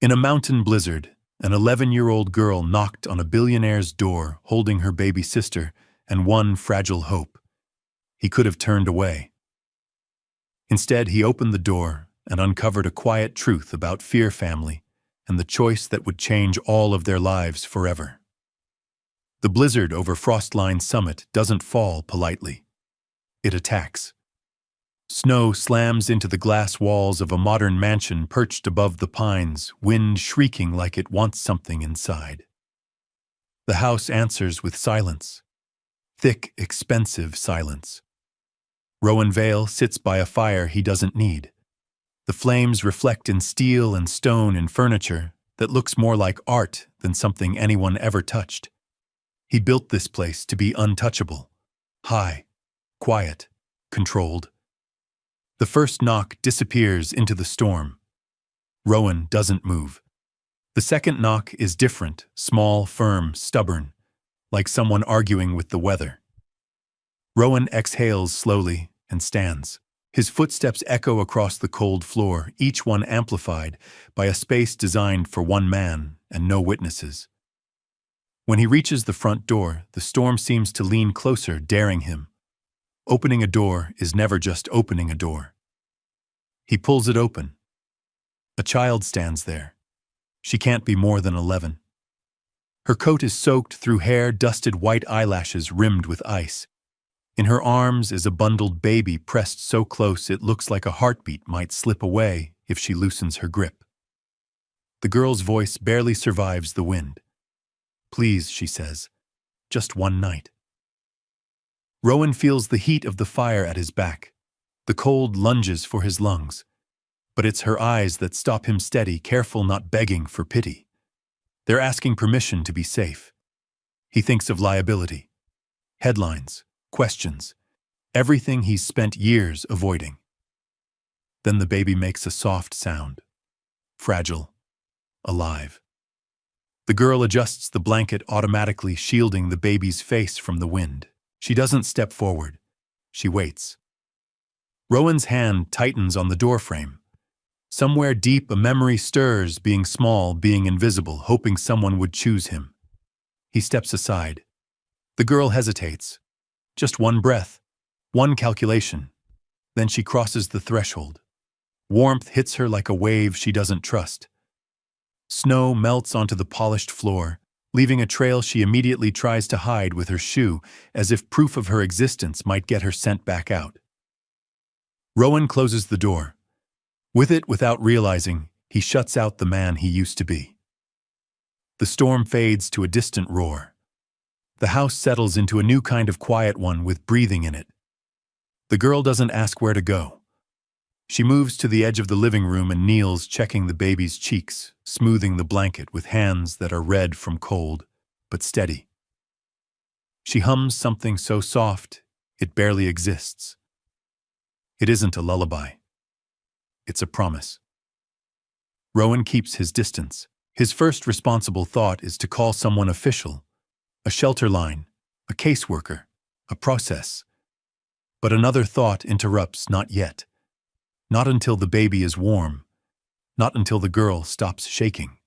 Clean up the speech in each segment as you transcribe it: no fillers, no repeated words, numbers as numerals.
In a mountain blizzard, an 11-year-old girl knocked on a billionaire's door holding her baby sister and one fragile hope. He could have turned away. Instead, he opened the door and uncovered a quiet truth about Fear family and the choice that would change all of their lives forever. The blizzard over Frostline Summit doesn't fall politely. It attacks. Snow slams into the glass walls of a modern mansion perched above the pines, wind shrieking like it wants something inside. The house answers with silence. Thick, expensive silence. Rowan Vale sits by a fire he doesn't need. The flames reflect in steel and stone and furniture that looks more like art than something anyone ever touched. He built this place to be untouchable, high, quiet, controlled. The first knock disappears into the storm. Rowan doesn't move. The second knock is different, small, firm, stubborn, like someone arguing with the weather. Rowan exhales slowly and stands. His footsteps echo across the cold floor, each one amplified by a space designed for one man and no witnesses. When he reaches the front door, the storm seems to lean closer, daring him. Opening a door is never just opening a door. He pulls it open. A child stands there. She can't be more than 11. Her coat is soaked through hair, dusted white eyelashes rimmed with ice. In her arms is a bundled baby pressed so close it looks like a heartbeat might slip away if she loosens her grip. The girl's voice barely survives the wind. "Please," she says, "just one night." Rowan feels the heat of the fire at his back. The cold lunges for his lungs. But it's her eyes that stop him steady, careful, not begging for pity. They're asking permission to be safe. He thinks of liability. Headlines, questions, everything he's spent years avoiding. Then the baby makes a soft sound. Fragile. Alive. The girl adjusts the blanket, automatically shielding the baby's face from the wind. She doesn't step forward. She waits. Rowan's hand tightens on the doorframe. Somewhere deep, a memory stirs, being small, being invisible, hoping someone would choose him. He steps aside. The girl hesitates. Just one breath, one calculation. Then she crosses the threshold. Warmth hits her like a wave she doesn't trust. Snow melts onto the polished floor, leaving a trail she immediately tries to hide with her shoe, as if proof of her existence might get her sent back out. Rowan closes the door. With it, without realizing, he shuts out the man he used to be. The storm fades to a distant roar. The house settles into a new kind of quiet one with breathing in it. The girl doesn't ask where to go. She moves to the edge of the living room and kneels, checking the baby's cheeks, smoothing the blanket with hands that are red from cold, but steady. She hums something so soft, it barely exists. It isn't a lullaby. It's a promise. Rowan keeps his distance. His first responsible thought is to call someone official, a shelter line, a caseworker, a process. But another thought interrupts. Not yet. Not until the baby is warm. Not until the girl stops shaking.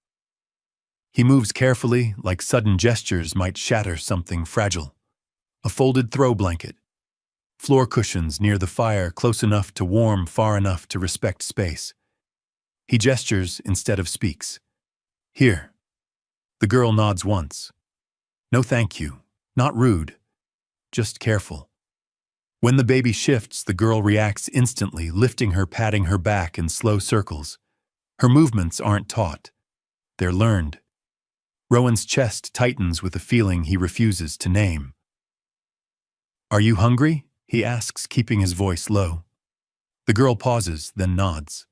He moves carefully, like sudden gestures might shatter something fragile. A folded throw blanket. Floor cushions near the fire, close enough to warm, far enough to respect space. He gestures instead of speaks. "Here." The girl nods once. No thank you. Not rude. Just careful. When the baby shifts, the girl reacts instantly, lifting her, patting her back in slow circles. Her movements aren't taught. They're learned. Rowan's chest tightens with a feeling he refuses to name. "Are you hungry?" he asks, keeping his voice low. The girl pauses, then nods.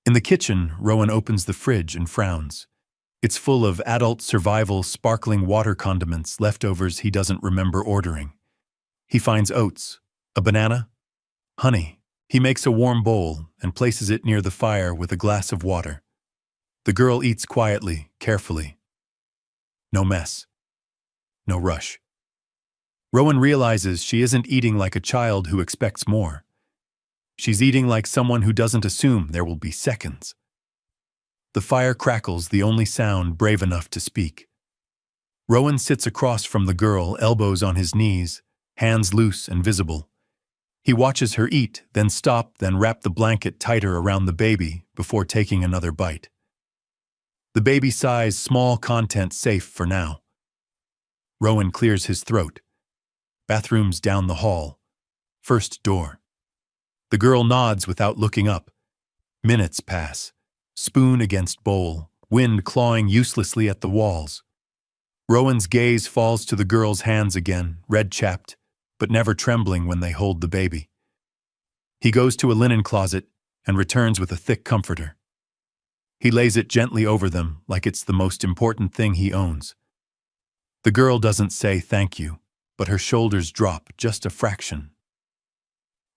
In the kitchen, Rowan opens the fridge and frowns. It's full of adult survival, sparkling water condiments, leftovers he doesn't remember ordering. He finds oats, a banana, honey. He makes a warm bowl and places it near the fire with a glass of water. The girl eats quietly, carefully. No mess. No rush. Rowan realizes she isn't eating like a child who expects more. She's eating like someone who doesn't assume there will be seconds. The fire crackles, the only sound brave enough to speak. Rowan sits across from the girl, elbows on his knees, hands loose and visible. He watches her eat, then stop, then wrap the blanket tighter around the baby before taking another bite. The baby sighs, small, content safe for now. Rowan clears his throat. Bathrooms down the hall. First door. The girl nods without looking up. Minutes pass. Spoon against bowl, wind clawing uselessly at the walls. Rowan's gaze falls to the girl's hands again, red-chapped, but never trembling when they hold the baby. He goes to a linen closet and returns with a thick comforter. He lays it gently over them like it's the most important thing he owns. The girl doesn't say thank you, but her shoulders drop just a fraction.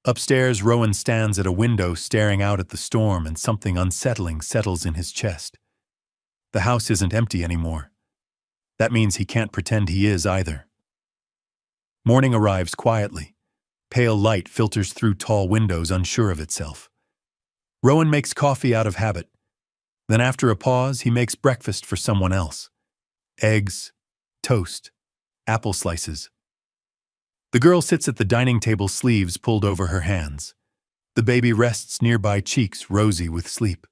Upstairs, Rowan stands at a window staring out at the storm, and something unsettling settles in his chest. The house isn't empty anymore. That means he can't pretend he is either. Morning arrives quietly. Pale light filters through tall windows, unsure of itself. Rowan makes coffee out of habit. Then after a pause, he makes breakfast for someone else. Eggs, toast, apple slices. The girl sits at the dining table, sleeves pulled over her hands. The baby rests nearby, cheeks rosy with sleep.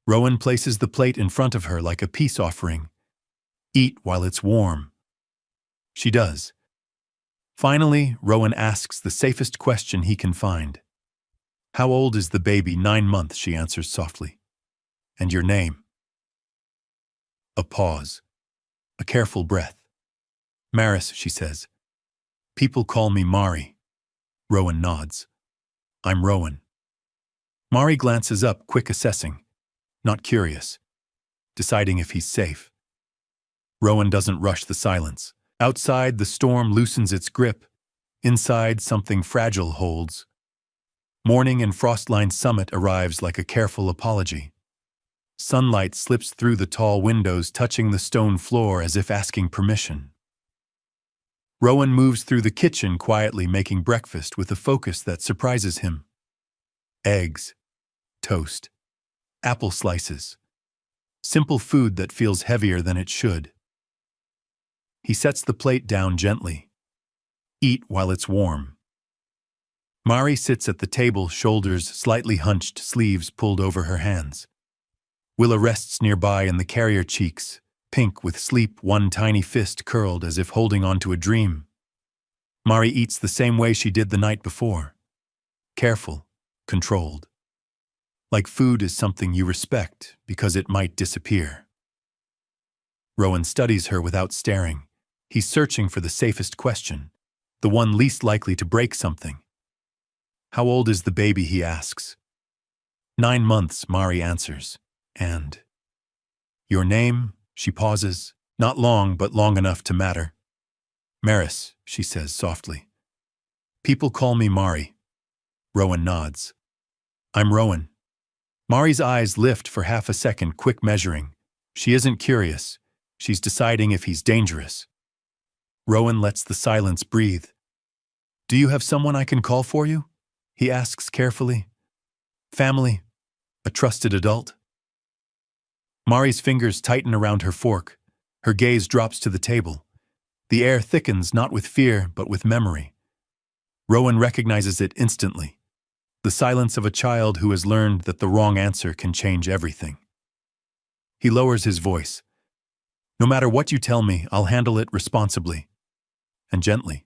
Rowan places the plate in front of her like a peace offering. Eat while it's warm. She does. Finally, Rowan asks the safest question he can find. How old is the baby? 9 months, she answers softly. And your name? A pause. A careful breath. Maris, she says. People call me Mari. Rowan nods. I'm Rowan. Mari glances up, quick assessing. Not curious. Deciding if he's safe. Rowan doesn't rush the silence. Outside, the storm loosens its grip. Inside, something fragile holds. Morning and frost-lined summit arrives like a careful apology. Sunlight slips through the tall windows, touching the stone floor as if asking permission. Rowan moves through the kitchen, quietly making breakfast with a focus that surprises him. Eggs, toast, apple slices. Simple food that feels heavier than it should. He sets the plate down gently. Eat while it's warm. Mari sits at the table, shoulders slightly hunched, sleeves pulled over her hands. Willa rests nearby in the carrier, cheeks pink with sleep, one tiny fist curled as if holding on to a dream. Mari eats the same way she did the night before. Careful, controlled. Like food is something you respect because it might disappear. Rowan studies her without staring. He's searching for the safest question, the one least likely to break something. How old is the baby, he asks. 9 months, Mari answers. And your name? She pauses, not long but long enough to matter. Maris, she says softly. People call me Mari. Rowan nods. I'm Rowan. Mari's eyes lift for half a second, quick measuring. She isn't curious. She's deciding if he's dangerous. Rowan lets the silence breathe. Do you have someone I can call for you? He asks carefully. Family? A trusted adult? Mari's fingers tighten around her fork. Her gaze drops to the table. The air thickens, not with fear, but with memory. Rowan recognizes it instantly. The silence of a child who has learned that the wrong answer can change everything. He lowers his voice. No matter what you tell me, I'll handle it responsibly. And gently.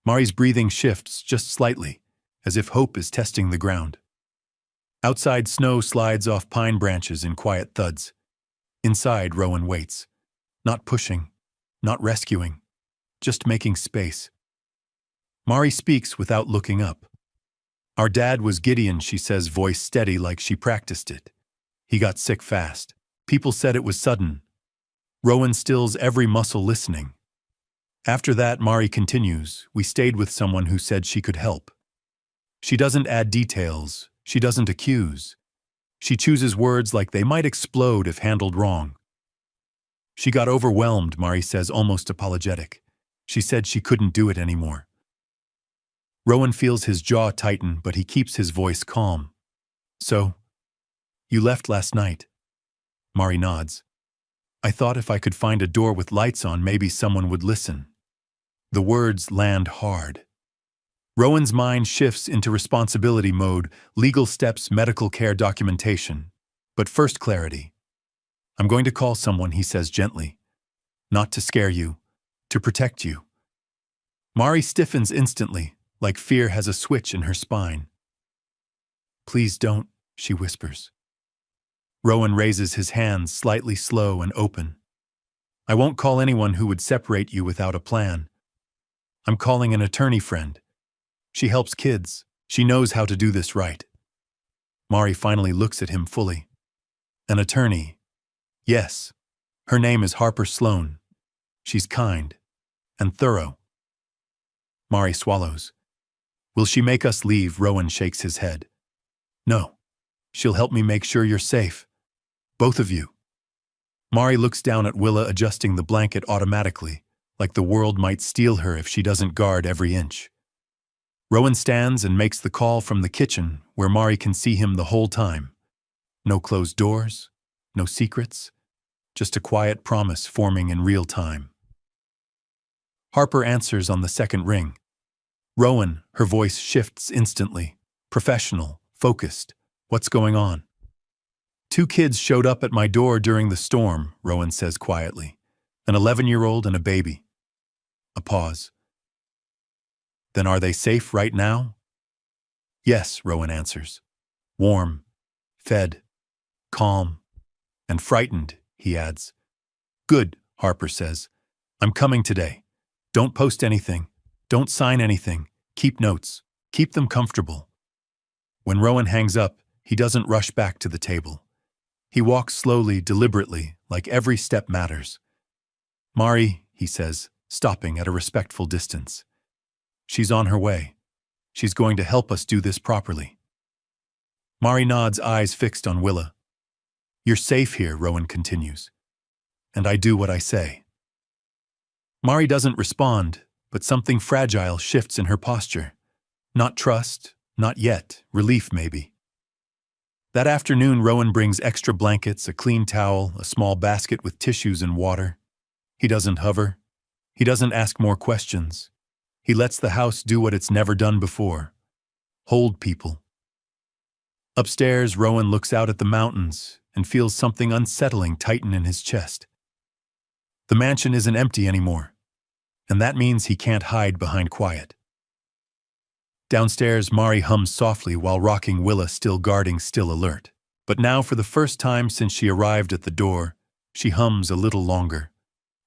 Mari's breathing shifts just slightly, as if hope is testing the ground. Outside, snow slides off pine branches in quiet thuds. Inside, Rowan waits. Not pushing, not rescuing, just making space. Mari speaks without looking up. Our dad was Gideon, she says, voice steady like she practiced it. He got sick fast. People said it was sudden. Rowan stills every muscle, listening. After that, Mari continues, we stayed with someone who said she could help. She doesn't add details. She doesn't accuse. She chooses words like they might explode if handled wrong. She got overwhelmed, Mari says, almost apologetic. She said she couldn't do it anymore. Rowan feels his jaw tighten, but he keeps his voice calm. So, You left last night. Mari nods. I thought if I could find a door with lights on, maybe someone would listen. The words land hard. Rowan's mind shifts into responsibility mode, legal steps, medical care documentation. But first clarity. I'm going to call someone, he says gently. Not to scare you, to protect you. Mari stiffens instantly, like fear has a switch in her spine. Please don't, she whispers. Rowan raises his hands, slightly slow and open. I won't call anyone who would separate you without a plan. I'm calling an attorney friend. She helps kids. She knows how to do this right. Mari finally looks at him fully. An attorney. Yes. Her name is Harper Sloan. She's kind and thorough. Mari swallows. Will she make us leave? Rowan shakes his head. No. She'll help me make sure you're safe. Both of you. Mari looks down at Willa, adjusting the blanket automatically, like the world might steal her if she doesn't guard every inch. Rowan stands and makes the call from the kitchen, where Mari can see him the whole time. No closed doors, no secrets, just a quiet promise forming in real time. Harper answers on the second ring. Rowan, her voice shifts instantly. Professional, focused. What's going on? 2 kids showed up at my door during the storm, Rowan says quietly. An 11-year-old and a baby. A pause. Then are they safe right now? Yes, Rowan answers. Warm, fed, calm, and frightened, he adds. Good, Harper says. I'm coming today. Don't post anything. Don't sign anything. Keep notes. Keep them comfortable. When Rowan hangs up, he doesn't rush back to the table. He walks slowly, deliberately, like every step matters. Mari, he says, stopping at a respectful distance. She's on her way. She's going to help us do this properly. Mari nods, eyes fixed on Willa. You're safe here, Rowan continues. And I do what I say. Mari doesn't respond, but something fragile shifts in her posture. Not trust, not yet, relief maybe. That afternoon, Rowan brings extra blankets, a clean towel, a small basket with tissues and water. He doesn't hover. He doesn't ask more questions. He lets the house do what it's never done before. Hold people. Upstairs, Rowan looks out at the mountains and feels something unsettling tighten in his chest. The mansion isn't empty anymore, and that means he can't hide behind quiet. Downstairs, Mari hums softly while rocking Willa, still guarding, still alert. But now, for the first time since she arrived at the door, she hums a little longer,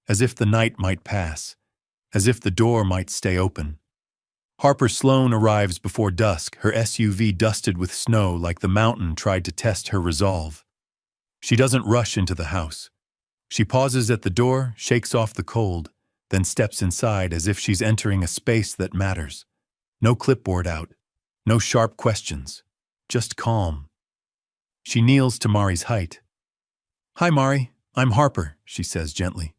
as if the night might pass, as if the door might stay open. Harper Sloan arrives before dusk, her SUV dusted with snow like the mountain tried to test her resolve. She doesn't rush into the house. She pauses at the door, shakes off the cold, then steps inside as if she's entering a space that matters. No clipboard out, no sharp questions, just calm. She kneels to Mari's height. Hi, Mari, I'm Harper, she says gently.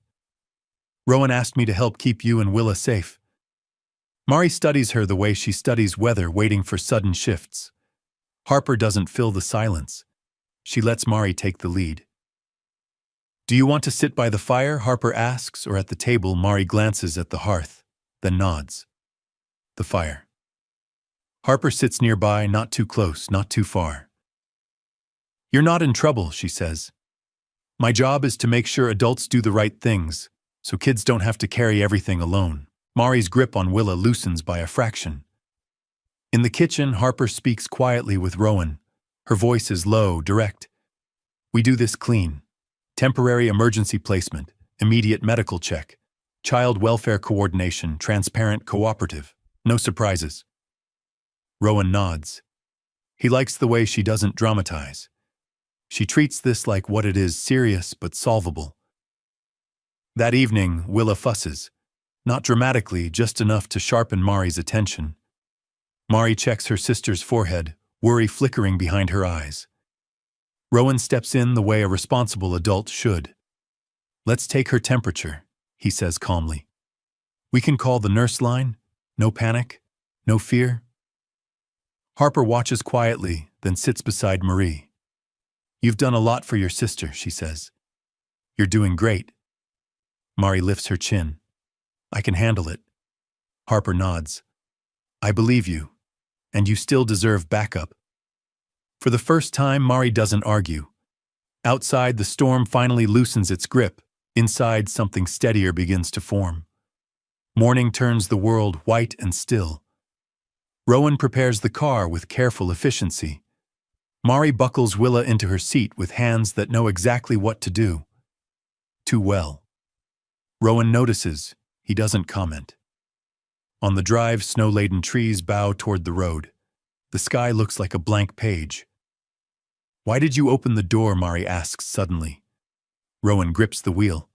Rowan asked me to help keep you and Willa safe. Mari studies her the way she studies weather, waiting for sudden shifts. Harper doesn't fill the silence. She lets Mari take the lead. Do you want to sit by the fire? Harper asks, or at the table. Mari glances at the hearth, then nods. The fire. Harper sits nearby, not too close, not too far. You're not in trouble, she says. My job is to make sure adults do the right things, so kids don't have to carry everything alone. Mari's grip on Willa loosens by a fraction. In the kitchen, Harper speaks quietly with Rowan. Her voice is low, direct. We do this clean. Temporary emergency placement, immediate medical check, child welfare coordination, transparent, cooperative. No surprises. Rowan nods. He likes the way she doesn't dramatize. She treats this like what it is, serious but solvable. That evening, Willa fusses. Not dramatically, just enough to sharpen Mari's attention. Mari checks her sister's forehead, worry flickering behind her eyes. Rowan steps in the way a responsible adult should. Let's take her temperature, he says calmly. We can call the nurse line. No panic, no fear. Harper watches quietly, then sits beside Marie. You've done a lot for your sister, she says. You're doing great. Mari lifts her chin. I can handle it. Harper nods. I believe you, and you still deserve backup. For the first time, Mari doesn't argue. Outside, the storm finally loosens its grip. Inside, something steadier begins to form. Morning turns the world white and still. Rowan prepares the car with careful efficiency. Mari buckles Willa into her seat with hands that know exactly what to do. Too well. Rowan notices. He doesn't comment. On the drive, snow-laden trees bow toward the road. The sky looks like a blank page. Why did you open the door? Mari asks suddenly. Rowan grips the wheel.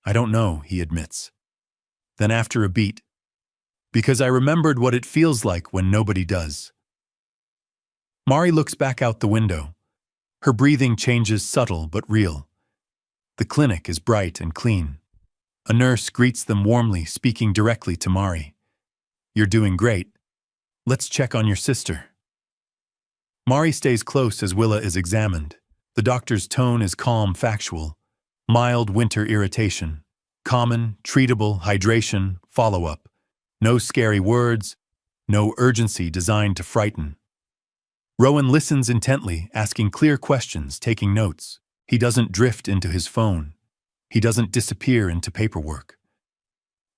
I don't know, he admits. Then after a beat, because I remembered what it feels like when nobody does. Mari looks back out the window. Her breathing changes, subtle but real. The clinic is bright and clean. A nurse greets them warmly, speaking directly to Mari. You're doing great. Let's check on your sister. Mari stays close as Willa is examined. The doctor's tone is calm, factual. Mild winter irritation. Common, treatable, hydration, follow-up. No scary words, no urgency designed to frighten. Rowan listens intently, asking clear questions, taking notes. He doesn't drift into his phone. He doesn't disappear into paperwork.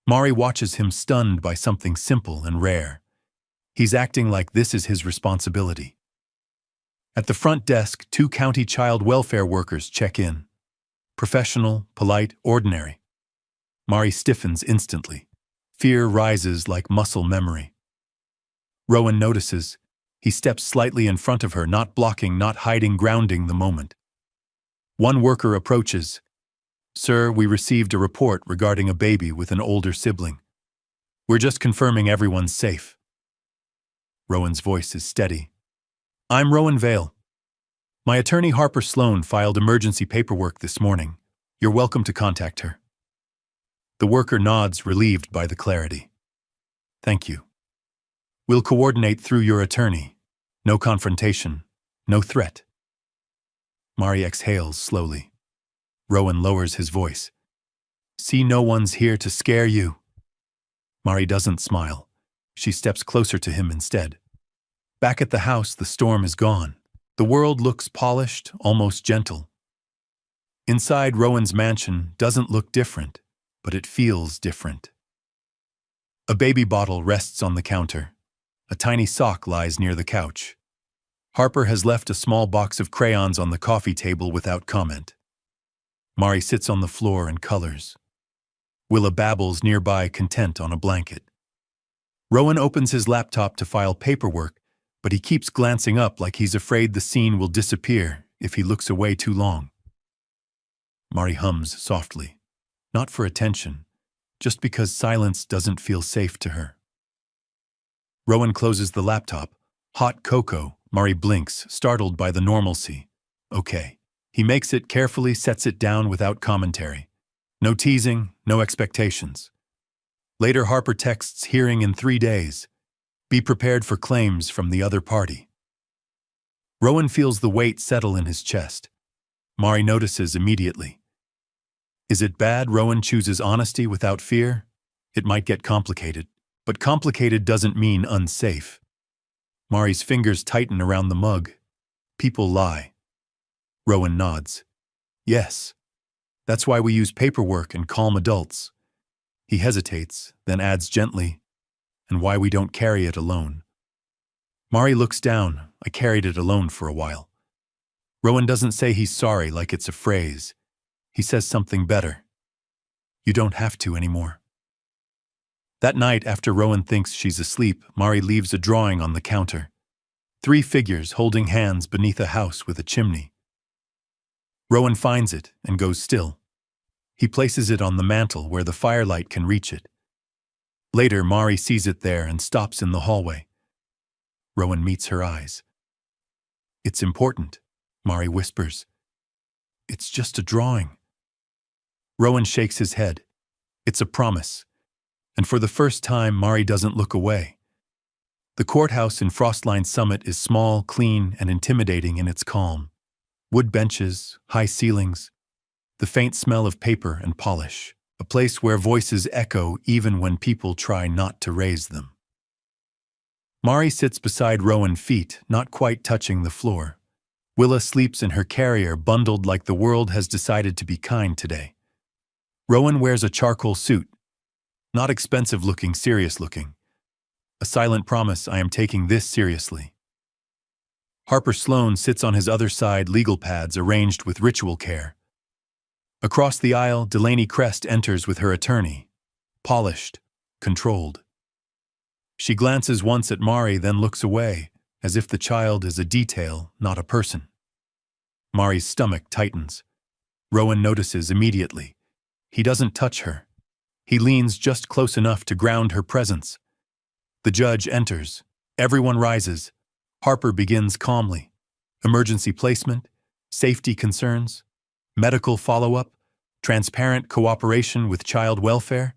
Mari watches him, stunned by something simple and rare. He's acting like this is his responsibility. At the front desk, 2 county child welfare workers check in. Professional, polite, ordinary. Mari stiffens instantly. Fear rises like muscle memory. Rowan notices. He steps slightly in front of her, not blocking, not hiding, grounding the moment. One worker approaches. Sir, we received a report regarding a baby with an older sibling. We're just confirming everyone's safe. Rowan's voice is steady. I'm Rowan Vale. My attorney Harper Sloan filed emergency paperwork this morning. You're welcome to contact her. The worker nods, relieved by the clarity. Thank you. We'll coordinate through your attorney. No confrontation, no threat. Mari exhales slowly. Rowan lowers his voice. See, no one's here to scare you. Mari doesn't smile. She steps closer to him instead. Back at the house, the storm is gone. The world looks polished, almost gentle. Inside Rowan's mansion doesn't look different, but it feels different. A baby bottle rests on the counter. A tiny sock lies near the couch. Harper has left a small box of crayons on the coffee table without comment. Mari sits on the floor and colors. Willa babbles nearby, content on a blanket. Rowan opens his laptop to file paperwork, but he keeps glancing up like he's afraid the scene will disappear if he looks away too long. Mari hums softly, not for attention, just because silence doesn't feel safe to her. Rowan closes the laptop. Hot cocoa. Mari blinks, startled by the normalcy. Okay. He makes it carefully, sets it down without commentary. No teasing, no expectations. Later, Harper texts, hearing in 3 days. Be prepared for claims from the other party. Rowan feels the weight settle in his chest. Mari notices immediately. Is it bad Rowan chooses honesty without fear? It might get complicated, but complicated doesn't mean unsafe. Mari's fingers tighten around the mug. People lie. Rowan nods. Yes. That's why we use paperwork and calm adults. He hesitates, then adds gently, and why we don't carry it alone. Mari looks down. I carried it alone for a while. Rowan doesn't say he's sorry like it's a phrase. He says something better. You don't have to anymore. That night, after Rowan thinks she's asleep, Mari leaves a drawing on the counter. 3 figures holding hands beneath a house with a chimney. Rowan finds it and goes still. He places it on the mantel where the firelight can reach it. Later, Mari sees it there and stops in the hallway. Rowan meets her eyes. It's important, Mari whispers. It's just a drawing. Rowan shakes his head. It's a promise. And for the first time, Mari doesn't look away. The courthouse in Frostline Summit is small, clean, and intimidating in its calm. Wood benches, high ceilings, the faint smell of paper and polish, a place where voices echo even when people try not to raise them. Mari sits beside Rowan, feet not quite touching the floor. Willa sleeps in her carrier, bundled like the world has decided to be kind today. Rowan wears a charcoal suit, not expensive-looking, serious-looking. A silent promise, I am taking this seriously. Harper Sloan sits on his other side, legal pads arranged with ritual care. Across the aisle, Delaney Crest enters with her attorney, polished, controlled. She glances once at Mari, then looks away, as if the child is a detail, not a person. Mari's stomach tightens. Rowan notices immediately. He doesn't touch her. He leans just close enough to ground her presence. The judge enters. Everyone rises. Harper begins calmly. Emergency placement, safety concerns, medical follow-up, transparent cooperation with child welfare.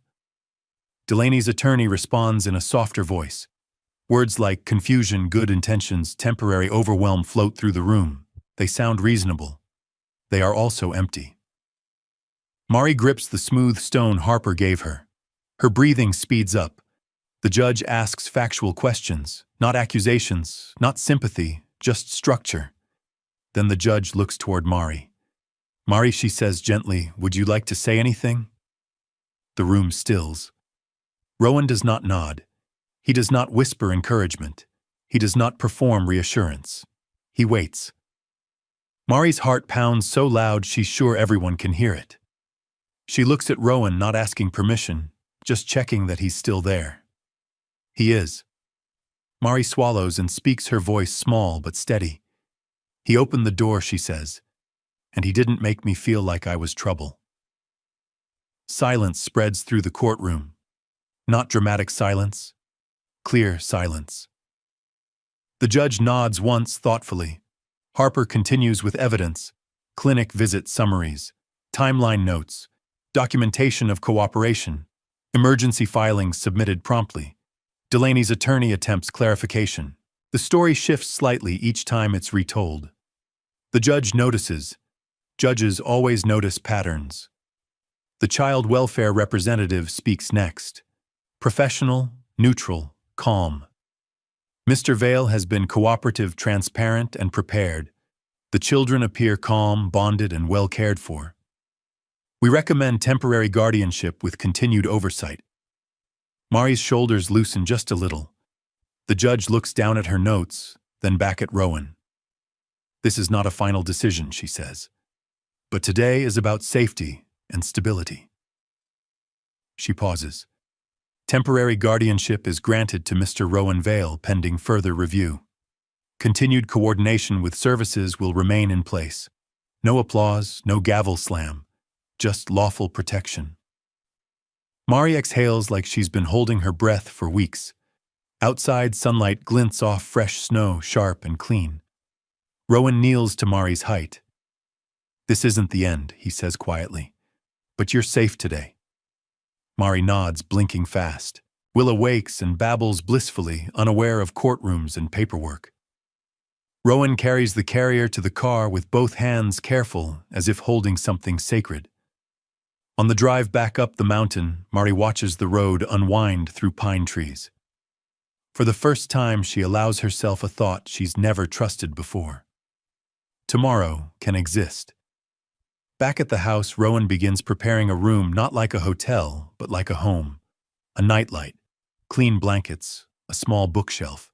Delaney's attorney responds in a softer voice. Words like confusion, good intentions, temporary overwhelm float through the room. They sound reasonable. They are also empty. Mari grips the smooth stone Harper gave her. Her breathing speeds up. The judge asks factual questions, not accusations, not sympathy, just structure. Then the judge looks toward Mari. Mari, she says gently, would you like to say anything? The room stills. Rowan does not nod. He does not whisper encouragement. He does not perform reassurance. He waits. Mari's heart pounds so loud she's sure everyone can hear it. She looks at Rowan, not asking permission, just checking that he's still there. He is. Mari swallows and speaks, her voice small but steady. He opened the door, she says, and he didn't make me feel like I was trouble. Silence spreads through the courtroom. Not dramatic silence, clear silence. The judge nods once thoughtfully. Harper continues with evidence, clinic visit summaries, timeline notes, documentation of cooperation, emergency filings submitted promptly. Delaney's attorney attempts clarification. The story shifts slightly each time it's retold. The judge notices. Judges always notice patterns. The child welfare representative speaks next. Professional, neutral, calm. Mr. Vale has been cooperative, transparent, and prepared. The children appear calm, bonded, and well cared for. We recommend temporary guardianship with continued oversight. Mari's shoulders loosen just a little. The judge looks down at her notes, then back at Rowan. This is not a final decision, she says. But today is about safety and stability. She pauses. Temporary guardianship is granted to Mr. Rowan Vale pending further review. Continued coordination with services will remain in place. No applause, no gavel slam, just lawful protection. Mari exhales like she's been holding her breath for weeks. Outside, sunlight glints off fresh snow, sharp and clean. Rowan kneels to Mari's height. This isn't the end, he says quietly. But you're safe today. Mari nods, blinking fast. Willa wakes and babbles blissfully, unaware of courtrooms and paperwork. Rowan carries the carrier to the car with both hands careful, as if holding something sacred. On the drive back up the mountain, Mari watches the road unwind through pine trees. For the first time, she allows herself a thought she's never trusted before. Tomorrow can exist. Back at the house, Rowan begins preparing a room not like a hotel, but like a home. A nightlight, clean blankets, a small bookshelf.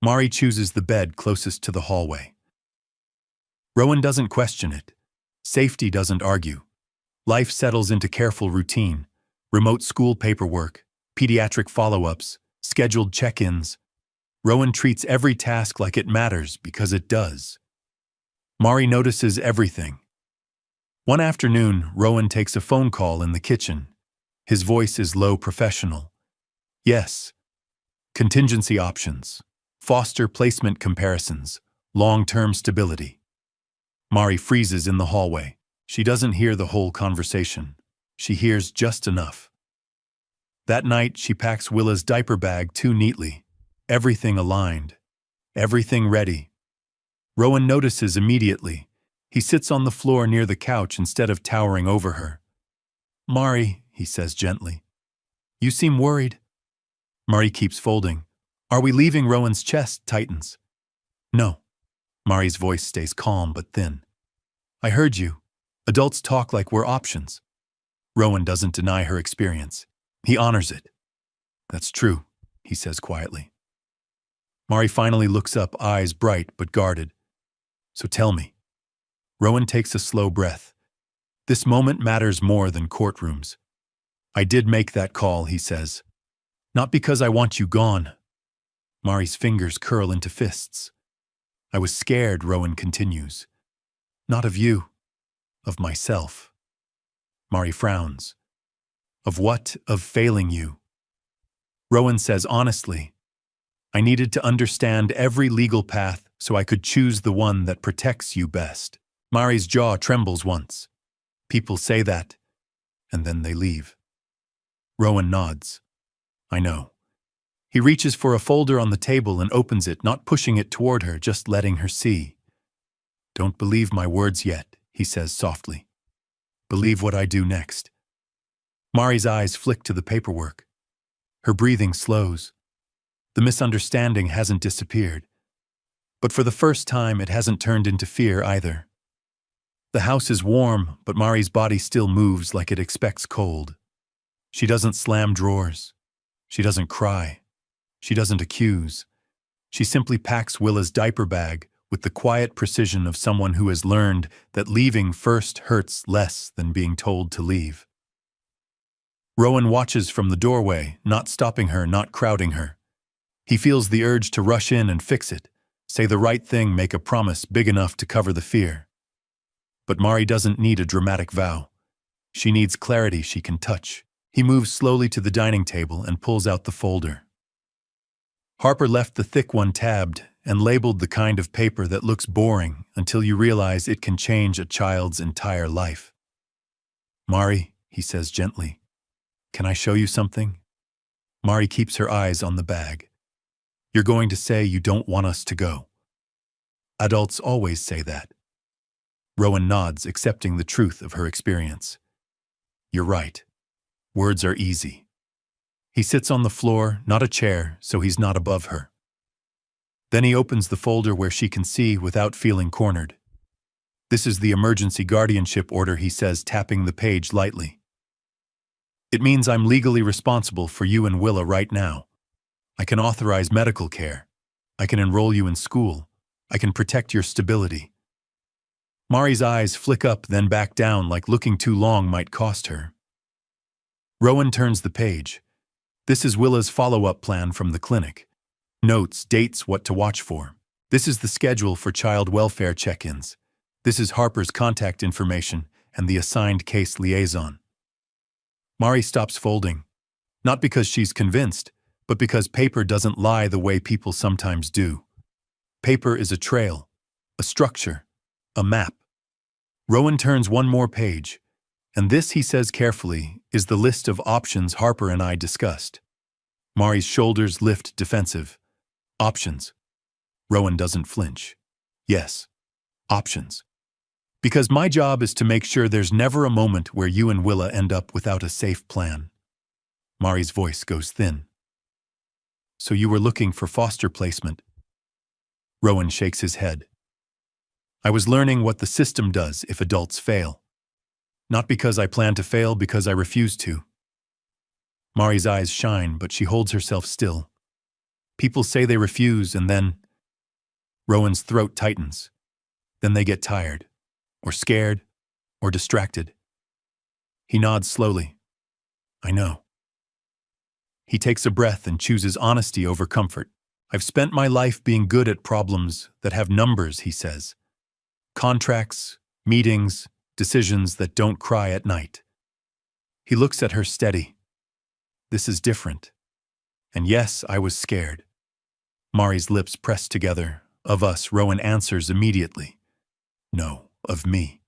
Mari chooses the bed closest to the hallway. Rowan doesn't question it. Safety doesn't argue. Life settles into careful routine. Remote school paperwork, pediatric follow-ups, scheduled check-ins. Rowan treats every task like it matters because it does. Mari notices everything. One afternoon, Rowan takes a phone call in the kitchen. His voice is low, professional. Yes. Contingency options. Foster placement comparisons. Long-term stability. Mari freezes in the hallway. She doesn't hear the whole conversation. She hears just enough. That night, she packs Willa's diaper bag too neatly. Everything aligned. Everything ready. Rowan notices immediately. He sits on the floor near the couch instead of towering over her. "Mari," he says gently. "You seem worried." Mari keeps folding. "Are we leaving?" Rowan's chest tightens. "No." Mari's voice stays calm but thin. "I heard you. Adults talk like we're options." Rowan doesn't deny her experience. He honors it. "That's true," he says quietly. Mari finally looks up, eyes bright but guarded. "So tell me." Rowan takes a slow breath. "This moment matters more than courtrooms." "I did make that call," he says. "Not because I want you gone." Mari's fingers curl into fists. "I was scared," Rowan continues. "Not of you, of myself." Mari frowns. "Of what? Of failing you?" Rowan says honestly, "I needed to understand every legal path so I could choose the one that protects you best." Mari's jaw trembles once. People say that, and then they leave. Rowan nods. "I know." He reaches for a folder on the table and opens it, not pushing it toward her, just letting her see. "Don't believe my words yet," he says softly. "Believe what I do next." Mari's eyes flick to the paperwork. Her breathing slows. The misunderstanding hasn't disappeared. But for the first time, it hasn't turned into fear either. The house is warm, but Mari's body still moves like it expects cold. She doesn't slam drawers. She doesn't cry. She doesn't accuse. She simply packs Willa's diaper bag with the quiet precision of someone who has learned that leaving first hurts less than being told to leave. Rowan watches from the doorway, not stopping her, not crowding her. He feels the urge to rush in and fix it, say the right thing, make a promise big enough to cover the fear. But Mari doesn't need a dramatic vow. She needs clarity she can touch. He moves slowly to the dining table and pulls out the folder. Harper left the thick one tabbed and labeled, the kind of paper that looks boring until you realize it can change a child's entire life. "Mari," he says gently, "can I show you something?" Mari keeps her eyes on the bag. "You're going to say you don't want us to go." Adults always say that. Rowan nods, accepting the truth of her experience. "You're right. Words are easy." He sits on the floor, not a chair, so he's not above her. Then he opens the folder where she can see without feeling cornered. "This is the emergency guardianship order," he says, tapping the page lightly. "It means I'm legally responsible for you and Willa right now. I can authorize medical care. I can enroll you in school. I can protect your stability." Mari's eyes flick up, then back down, like looking too long might cost her. Rowan turns the page. This is Willa's follow-up plan from the clinic. Notes, dates, what to watch for. This is the schedule for child welfare check-ins. This is Harper's contact information and the assigned case liaison. Mari stops folding, not because she's convinced, but because paper doesn't lie the way people sometimes do. Paper is a trail, a structure, a map. Rowan turns one more page, and this, he says carefully, is the list of options Harper and I discussed. Mari's shoulders lift, defensive. Options. Rowan doesn't flinch. Yes, options. Because my job is to make sure there's never a moment where you and Willa end up without a safe plan. Mari's voice goes thin. "So you were looking for foster placement?" Rowan shakes his head. "I was learning what the system does if adults fail. Not because I plan to fail, because I refuse to." Mari's eyes shine, but she holds herself still. "People say they refuse, and then..." Rowan's throat tightens. "Then they get tired, or scared, or distracted." He nods slowly. "I know." He takes a breath and chooses honesty over comfort. "I've spent my life being good at problems that have numbers," he says. "Contracts, meetings, decisions that don't cry at night." He looks at her steady. "This is different. And yes, I was scared." Mari's lips press together. "Of us," Rowan answers immediately. "No, of me.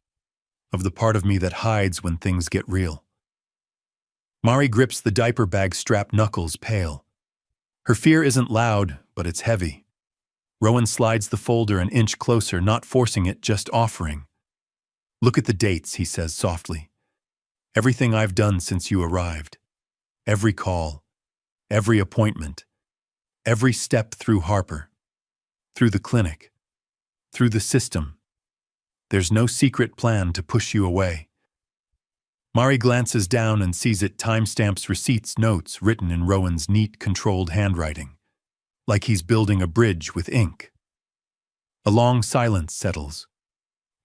Of the part of me that hides when things get real." Mari grips the diaper bag strap, knuckles pale. Her fear isn't loud, but it's heavy. Rowan slides the folder an inch closer, not forcing it, just offering. Look at the dates, he says softly. Everything I've done since you arrived. Every call, every appointment, every step through Harper, through the clinic, through the system. There's no secret plan to push you away. Mari glances down and sees it timestamps receipts, notes written in Rowan's neat, controlled handwriting, like he's building a bridge with ink. A long silence settles.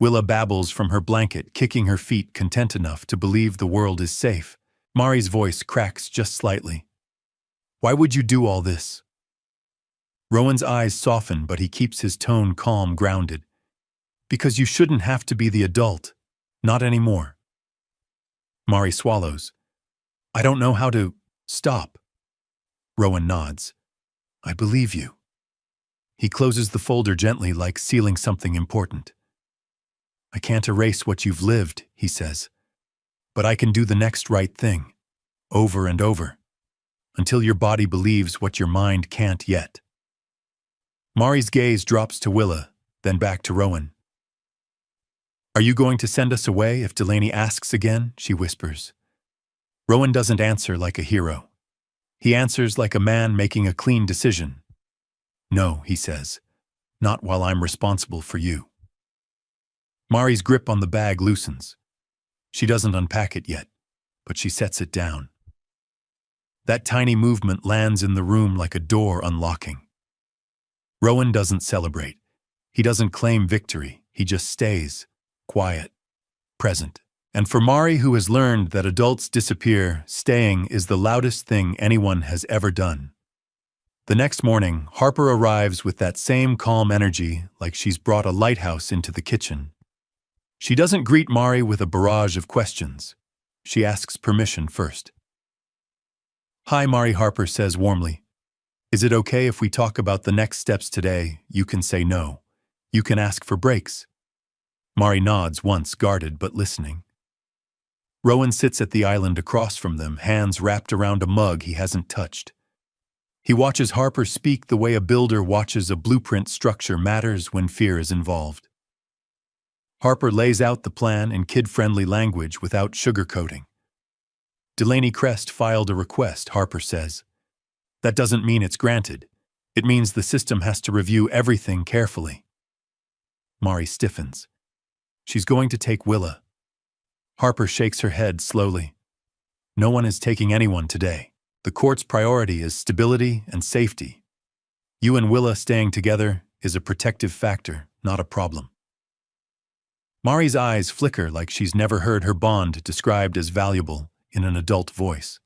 Willa babbles from her blanket, kicking her feet, content enough to believe the world is safe. Mari's voice cracks just slightly. Why would you do all this? Rowan's eyes soften, but he keeps his tone calm, grounded. Because you shouldn't have to be the adult. Not anymore. Mari swallows. I don't know how to stop. Rowan nods. I believe you. He closes the folder gently, like sealing something important. I can't erase what you've lived, he says. But I can do the next right thing. Over and over. Until your body believes what your mind can't yet. Mari's gaze drops to Willa, then back to Rowan. Are you going to send us away if Delaney asks again? She whispers. Rowan doesn't answer like a hero. He answers like a man making a clean decision. No, he says. Not while I'm responsible for you. Mari's grip on the bag loosens. She doesn't unpack it yet, but she sets it down. That tiny movement lands in the room like a door unlocking. Rowan doesn't celebrate. He doesn't claim victory. He just stays, quiet, present. And for Mari, who has learned that adults disappear, staying is the loudest thing anyone has ever done. The next morning, Harper arrives with that same calm energy, like she's brought a lighthouse into the kitchen. She doesn't greet Mari with a barrage of questions. She asks permission first. Hi, Mari, Harper says warmly. Is it okay if we talk about the next steps today? You can say no. You can ask for breaks. Mari nods once, guarded but listening. Rowan sits at the island across from them, hands wrapped around a mug he hasn't touched. He watches Harper speak the way a builder watches a blueprint. Structure matters when fear is involved. Harper lays out the plan in kid-friendly language without sugarcoating. Delaney Crest filed a request, Harper says. That doesn't mean it's granted. It means the system has to review everything carefully. Mari stiffens. She's going to take Willa. Harper shakes her head slowly. No one is taking anyone today. The court's priority is stability and safety. You and Willa staying together is a protective factor, not a problem. Mari's eyes flicker like she's never heard her bond described as valuable in an adult voice.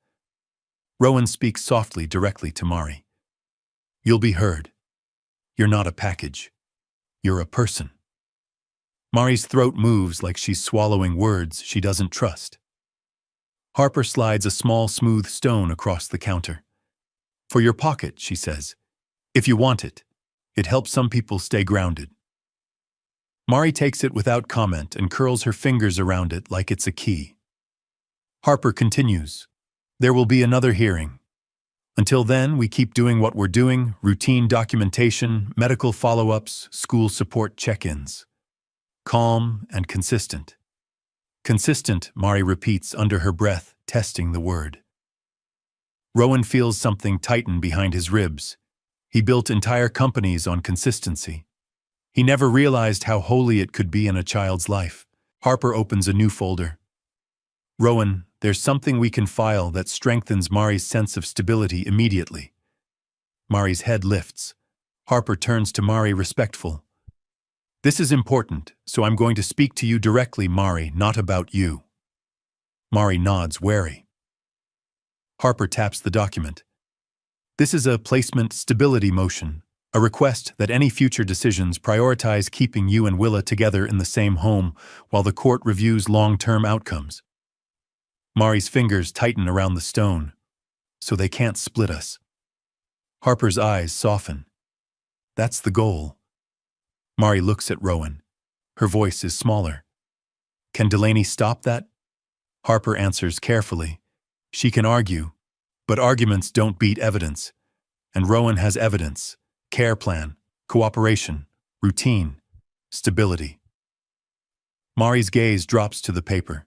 Rowan speaks softly, directly to Mari. You'll be heard. You're not a package. You're a person. Mari's throat moves like she's swallowing words she doesn't trust. Harper slides a small, smooth stone across the counter. For your pocket, she says. If you want it. It helps some people stay grounded. Mari takes it without comment and curls her fingers around it like it's a key. Harper continues. There will be another hearing. Until then, we keep doing what we're doing, routine documentation, medical follow-ups, school support check-ins. Calm and consistent. Consistent, Mari repeats under her breath, testing the word. Rowan feels something tighten behind his ribs. He built entire companies on consistency. He never realized how holy it could be in a child's life. Harper opens a new folder. Rowan, there's something we can file that strengthens Mari's sense of stability immediately. Mari's head lifts. Harper turns to Mari, respectful. This is important, so I'm going to speak to you directly, Mari, not about you. Mari nods, wary. Harper taps the document. This is a placement stability motion, a request that any future decisions prioritize keeping you and Willa together in the same home while the court reviews long-term outcomes. Mari's fingers tighten around the stone, so they can't split us. Harper's eyes soften. That's the goal. Mari looks at Rowan. Her voice is smaller. Can Delaney stop that? Harper answers carefully. She can argue, but arguments don't beat evidence. And Rowan has evidence, care plan, cooperation, routine, stability. Mari's gaze drops to the paper.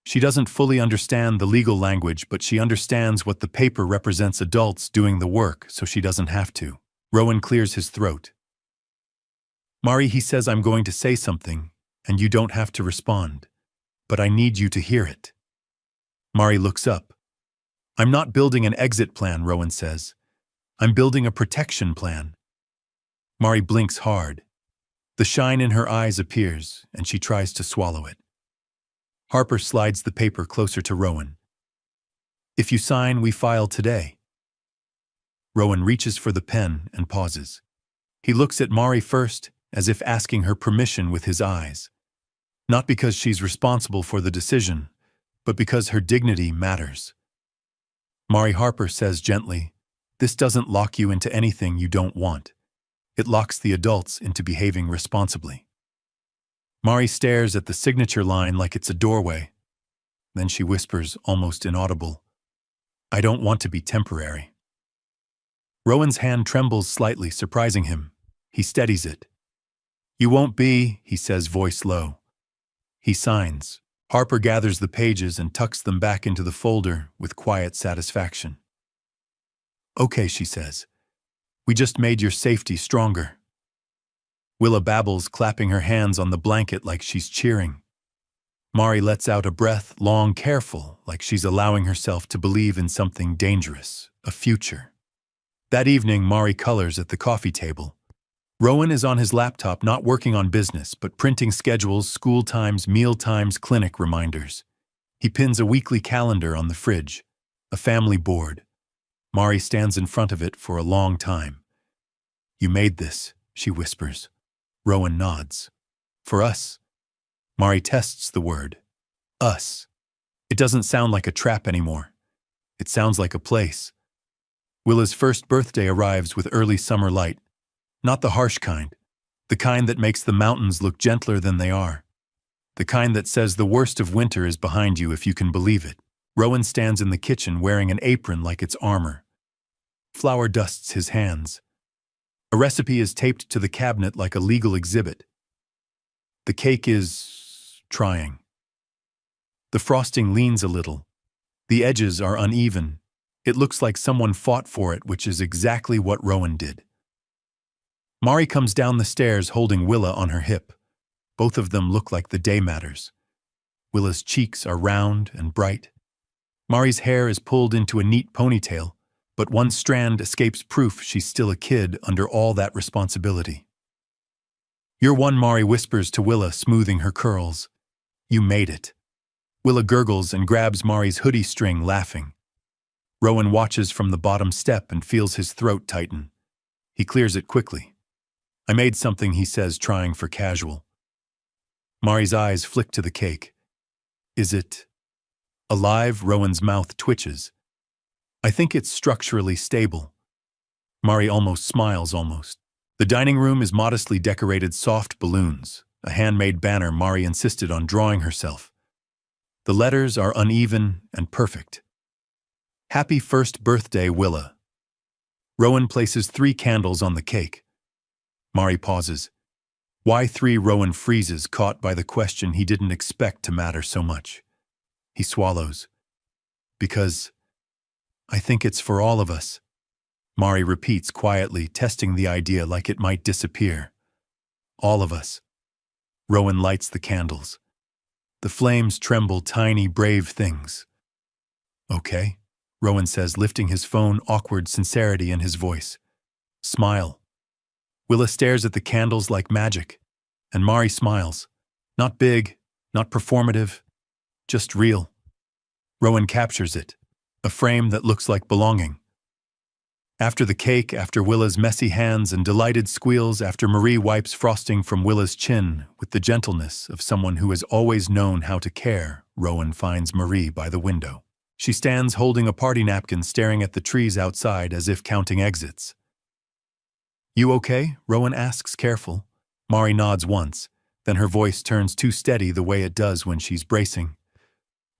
She doesn't fully understand the legal language, but she understands what the paper represents: adults doing the work so she doesn't have to. Rowan clears his throat. Mari, he says, I'm going to say something, and you don't have to respond. But I need you to hear it. Mari looks up. I'm not building an exit plan, Rowan says. I'm building a protection plan. Mari blinks hard. The shine in her eyes appears, and she tries to swallow it. Harper slides the paper closer to Rowan. If you sign, we file today. Rowan reaches for the pen and pauses. He looks at Mari first, as if asking her permission with his eyes. Not because she's responsible for the decision, but because her dignity matters. Mari, Harper says gently, this doesn't lock you into anything you don't want. It locks the adults into behaving responsibly. Mari stares at the signature line like it's a doorway. Then she whispers, almost inaudible, I don't want to be temporary. Rowan's hand trembles slightly, surprising him. He steadies it. You won't be, he says, voice low. He signs. Harper gathers the pages and tucks them back into the folder with quiet satisfaction. Okay, she says. We just made your safety stronger. Willa babbles, clapping her hands on the blanket like she's cheering. Mari lets out a breath, long, careful, like she's allowing herself to believe in something dangerous, a future. That evening, Mari colors at the coffee table. Rowan is on his laptop, not working on business, but printing schedules, school times, meal times, clinic reminders. He pins a weekly calendar on the fridge, a family board. Mari stands in front of it for a long time. You made this, she whispers. Rowan nods. For us. Mari tests the word. Us. It doesn't sound like a trap anymore. It sounds like a place. Willa's first birthday arrives with early summer light. Not the harsh kind. The kind that makes the mountains look gentler than they are. The kind that says the worst of winter is behind you if you can believe it. Rowan stands in the kitchen wearing an apron like it's armor. Flour dusts his hands. A recipe is taped to the cabinet like a legal exhibit. The cake is trying. The frosting leans a little. The edges are uneven. It looks like someone fought for it, which is exactly what Rowan did. Mari comes down the stairs holding Willa on her hip. Both of them look like the day matters. Willa's cheeks are round and bright. Mari's hair is pulled into a neat ponytail, but one strand escapes proof she's still a kid under all that responsibility. You're one, Mari whispers to Willa, smoothing her curls. You made it. Willa gurgles and grabs Mari's hoodie string, laughing. Rowan watches from the bottom step and feels his throat tighten. He clears it quickly. I made something, he says, trying for casual. Mari's eyes flick to the cake. Is it alive? Rowan's mouth twitches. I think it's structurally stable. Mari almost smiles, almost. The dining room is modestly decorated, soft balloons, a handmade banner Mari insisted on drawing herself. The letters are uneven and perfect. Happy first birthday, Willa. Rowan places 3 candles on the cake. Mari pauses. Why 3? Rowan freezes, caught by the question he didn't expect to matter so much. He swallows. Because I think it's for all of us. Mari repeats quietly, testing the idea like it might disappear. All of us. Rowan lights the candles. The flames tremble, tiny, brave things. Okay, Rowan says, lifting his phone, awkward sincerity in his voice. Smile. Willa stares at the candles like magic, and Mari smiles. Not big, not performative, just real. Rowan captures it, a frame that looks like belonging. After the cake, after Willa's messy hands and delighted squeals, after Marie wipes frosting from Willa's chin with the gentleness of someone who has always known how to care, Rowan finds Marie by the window. She stands holding a party napkin, staring at the trees outside as if counting exits. You okay? Rowan asks, careful. Mari nods once, then her voice turns too steady the way it does when she's bracing.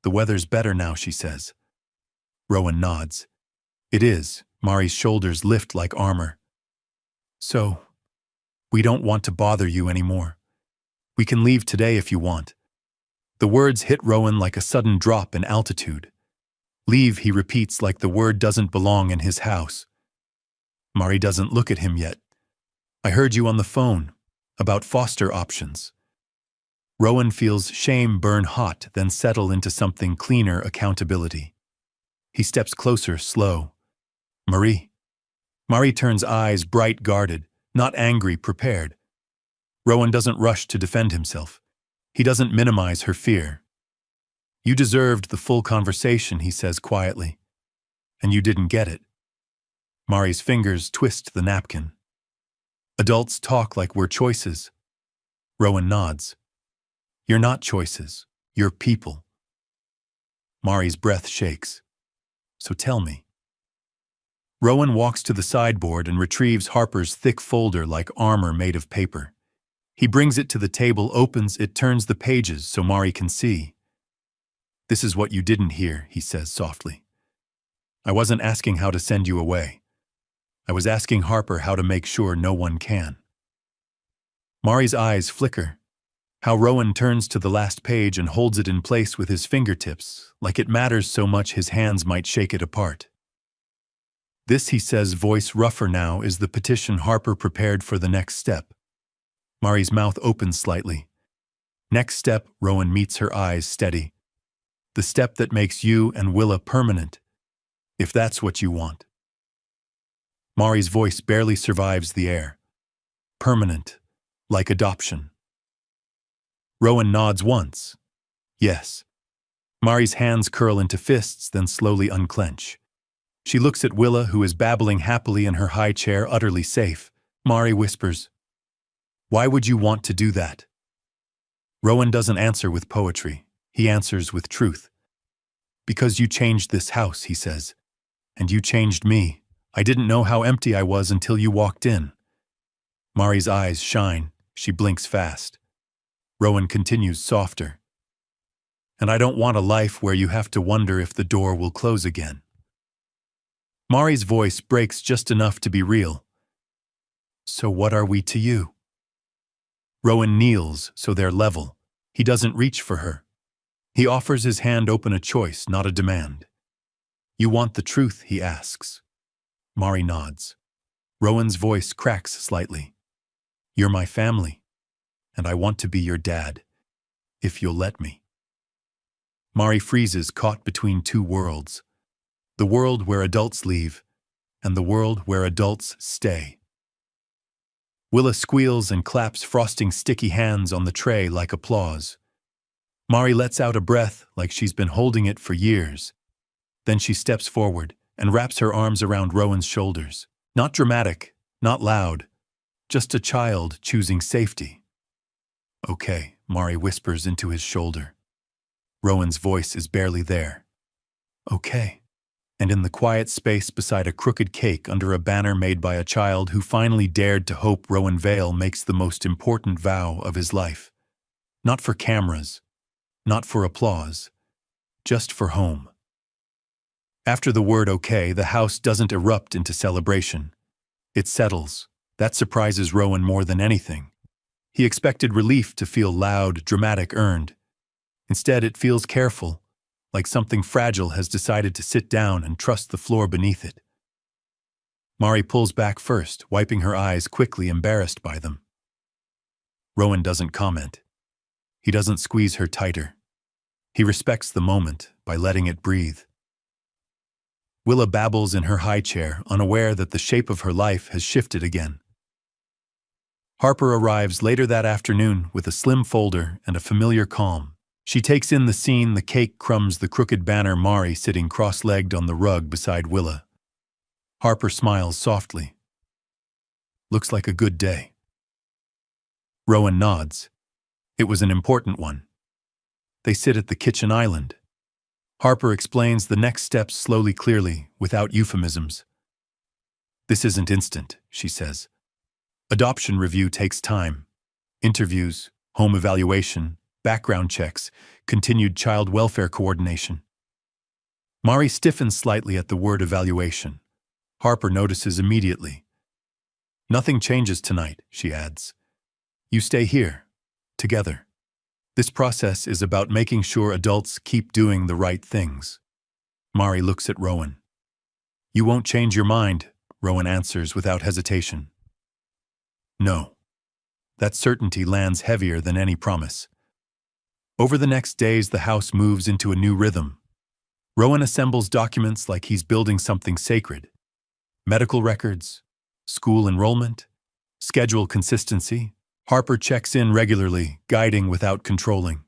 The weather's better now, she says. Rowan nods. It is. Mari's shoulders lift like armor. So, we don't want to bother you anymore. We can leave today if you want. The words hit Rowan like a sudden drop in altitude. Leave, he repeats like the word doesn't belong in his house. Mari doesn't look at him yet. I heard you on the phone, about foster options. Rowan feels shame burn hot, then settle into something cleaner: accountability. He steps closer, slow. Marie. Mari turns eyes bright, guarded, not angry, prepared. Rowan doesn't rush to defend himself. He doesn't minimize her fear. You deserved the full conversation, he says quietly. And you didn't get it. Mari's fingers twist the napkin. Adults talk like we're choices. Rowan nods. You're not choices. You're people. Mari's breath shakes. So tell me. Rowan walks to the sideboard and retrieves Harper's thick folder like armor made of paper. He brings it to the table, opens it, turns the pages so Mari can see. This is what you didn't hear, he says softly. I wasn't asking how to send you away. I was asking Harper how to make sure no one can. Mari's eyes flicker. How Rowan turns to the last page and holds it in place with his fingertips, like it matters so much his hands might shake it apart. This, he says, voice rougher now, is the petition Harper prepared for the next step. Mari's mouth opens slightly. Next step, Rowan meets her eyes steady. The step that makes you and Willa permanent, if that's what you want. Mari's voice barely survives the air. Permanent, like adoption. Rowan nods once. Yes. Mari's hands curl into fists, then slowly unclench. She looks at Willa, who is babbling happily in her high chair, utterly safe. Mari whispers, "Why would you want to do that?" Rowan doesn't answer with poetry. He answers with truth. Because you changed this house, he says. And you changed me. I didn't know how empty I was until you walked in. Mari's eyes shine. She blinks fast. Rowan continues softer. And I don't want a life where you have to wonder if the door will close again. Mari's voice breaks just enough to be real. So what are we to you? Rowan kneels so they're level. He doesn't reach for her. He offers his hand open, a choice, not a demand. You want the truth, he asks. Mari nods. Rowan's voice cracks slightly. You're my family, and I want to be your dad, if you'll let me. Mari freezes, caught between two worlds. The world where adults leave, and the world where adults stay. Willa squeals and claps frosting sticky hands on the tray like applause. Mari lets out a breath like she's been holding it for years. Then she steps forward and wraps her arms around Rowan's shoulders. Not dramatic, not loud, just a child choosing safety. Okay, Mari whispers into his shoulder. Rowan's voice is barely there. Okay. And in the quiet space beside a crooked cake under a banner made by a child who finally dared to hope, Rowan Vale makes the most important vow of his life. Not for cameras, not for applause, just for home. After the word okay, the house doesn't erupt into celebration. It settles. That surprises Rowan more than anything. He expected relief to feel loud, dramatic, earned. Instead, it feels careful, like something fragile has decided to sit down and trust the floor beneath it. Mari pulls back first, wiping her eyes quickly, embarrassed by them. Rowan doesn't comment. He doesn't squeeze her tighter. He respects the moment by letting it breathe. Willa babbles in her high chair, unaware that the shape of her life has shifted again. Harper arrives later that afternoon with a slim folder and a familiar calm. She takes in the scene, the cake crumbs, the crooked banner, Mari sitting cross-legged on the rug beside Willa. Harper smiles softly. Looks like a good day. Rowan nods. It was an important one. They sit at the kitchen island. Harper explains the next steps slowly, clearly, without euphemisms. This isn't instant, she says. Adoption review takes time. Interviews, home evaluation, background checks, continued child welfare coordination. Mari stiffens slightly at the word evaluation. Harper notices immediately. Nothing changes tonight, she adds. You stay here, together. This process is about making sure adults keep doing the right things. Mari looks at Rowan. You won't change your mind, Rowan answers without hesitation. No. That certainty lands heavier than any promise. Over the next days, the house moves into a new rhythm. Rowan assembles documents like he's building something sacred. Medical records, school enrollment, schedule consistency. Harper checks in regularly, guiding without controlling.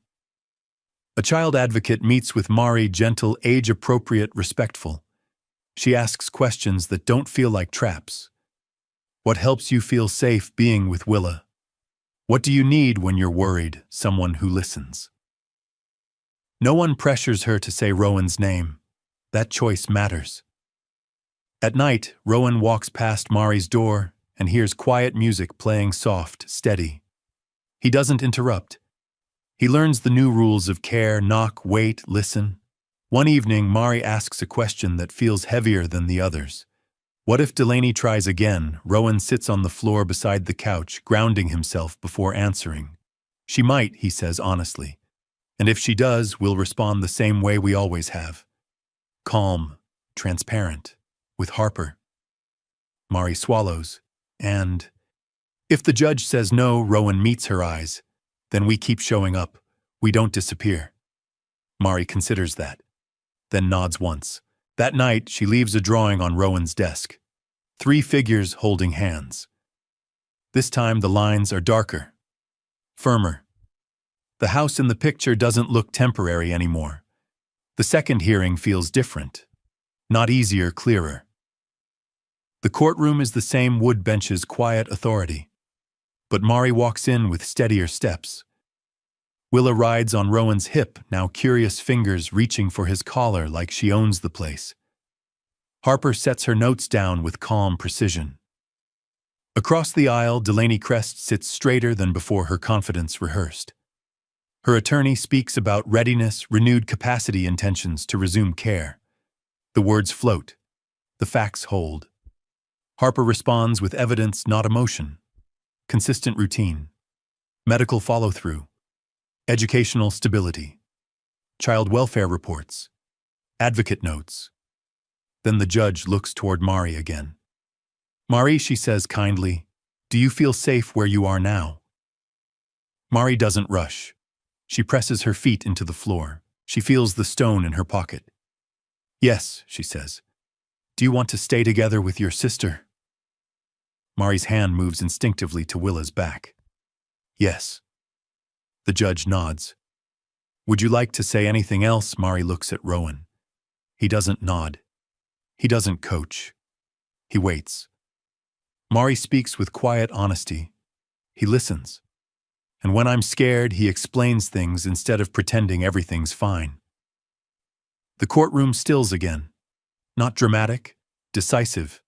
A child advocate meets with Mari, gentle, age-appropriate, respectful. She asks questions that don't feel like traps. What helps you feel safe being with Willa? What do you need when you're worried? Someone who listens. No one pressures her to say Rowan's name. That choice matters. At night, Rowan walks past Mari's door and hears quiet music playing soft, steady. He doesn't interrupt. He learns the new rules of care: knock, wait, listen. One evening, Mari asks a question that feels heavier than the others. What if Delaney tries again? Rowan sits on the floor beside the couch, grounding himself before answering. She might, he says honestly. And if she does, we'll respond the same way we always have. Calm, transparent, with Harper. Mari swallows. And if the judge says no, Rowan meets her eyes. Then we keep showing up. We don't disappear. Mari considers that, then nods once. That night, she leaves a drawing on Rowan's desk. 3 figures holding hands. This time, the lines are darker, firmer. The house in the picture doesn't look temporary anymore. The second hearing feels different, not easier, clearer. The courtroom is the same wood benches, quiet authority. But Mari walks in with steadier steps. Willa rides on Rowan's hip, now curious fingers reaching for his collar like she owns the place. Harper sets her notes down with calm precision. Across the aisle, Delaney Crest sits straighter than before, her confidence rehearsed. Her attorney speaks about readiness, renewed capacity, intentions to resume care. The words float. The facts hold. Harper responds with evidence, not emotion. Consistent routine. Medical follow-through. Educational stability. Child welfare reports. Advocate notes. Then the judge looks toward Mari again. Mari, she says kindly, do you feel safe where you are now? Mari doesn't rush. She presses her feet into the floor. She feels the stone in her pocket. Yes, she says. Do you want to stay together with your sister? Mari's hand moves instinctively to Willa's back. Yes. The judge nods. Would you like to say anything else? Mari looks at Rowan. He doesn't nod. He doesn't coach. He waits. Mari speaks with quiet honesty. He listens. And when I'm scared, he explains things instead of pretending everything's fine. The courtroom stills again. Not dramatic, decisive.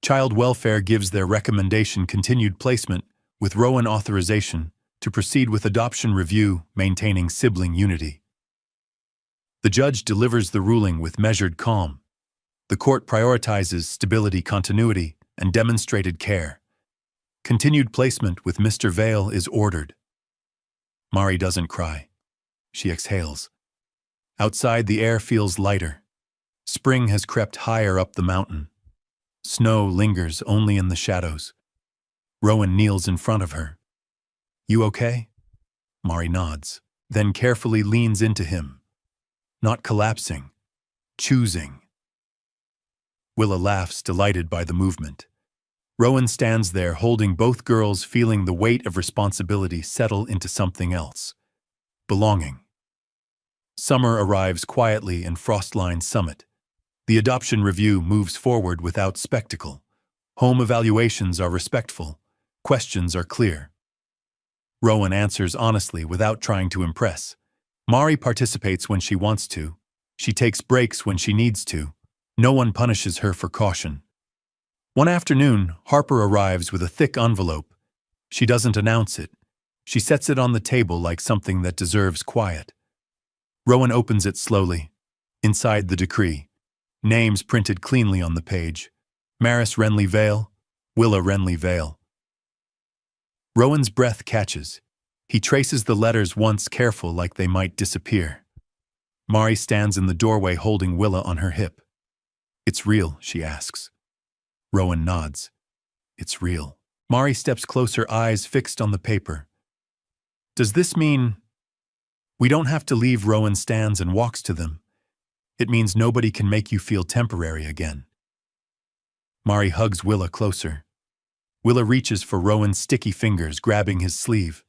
Child welfare gives their recommendation: continued placement with Rowan authorization to proceed with adoption review, maintaining sibling unity. The judge delivers the ruling with measured calm. The court prioritizes stability, continuity, and demonstrated care. Continued placement with Mr. Vale is ordered. Mari doesn't cry. She exhales. Outside, the air feels lighter. Spring has crept higher up the mountain. Snow lingers only in the shadows. Rowan kneels in front of her. You okay? Mari nods, then carefully leans into him. Not collapsing, choosing. Willa laughs, delighted by the movement. Rowan stands there, holding both girls, feeling the weight of responsibility settle into something else. Belonging. Summer arrives quietly in Frostline Summit. The adoption review moves forward without spectacle. Home evaluations are respectful. Questions are clear. Rowan answers honestly without trying to impress. Mari participates when she wants to. She takes breaks when she needs to. No one punishes her for caution. One afternoon, Harper arrives with a thick envelope. She doesn't announce it. She sets it on the table like something that deserves quiet. Rowan opens it slowly. Inside, the decree. Names printed cleanly on the page. Maris Renly Vale, Willa Renly Vale. Rowan's breath catches. He traces the letters once, careful like they might disappear. Mari stands in the doorway holding Willa on her hip. "It's real?" she asks. Rowan nods. "It's real." Mari steps closer, eyes fixed on the paper. "Does this mean—" "We don't have to leave." Rowan stands and walks to them. "It means nobody can make you feel temporary again." Mari hugs Willa closer. Willa reaches for Rowan's sticky fingers, grabbing his sleeve.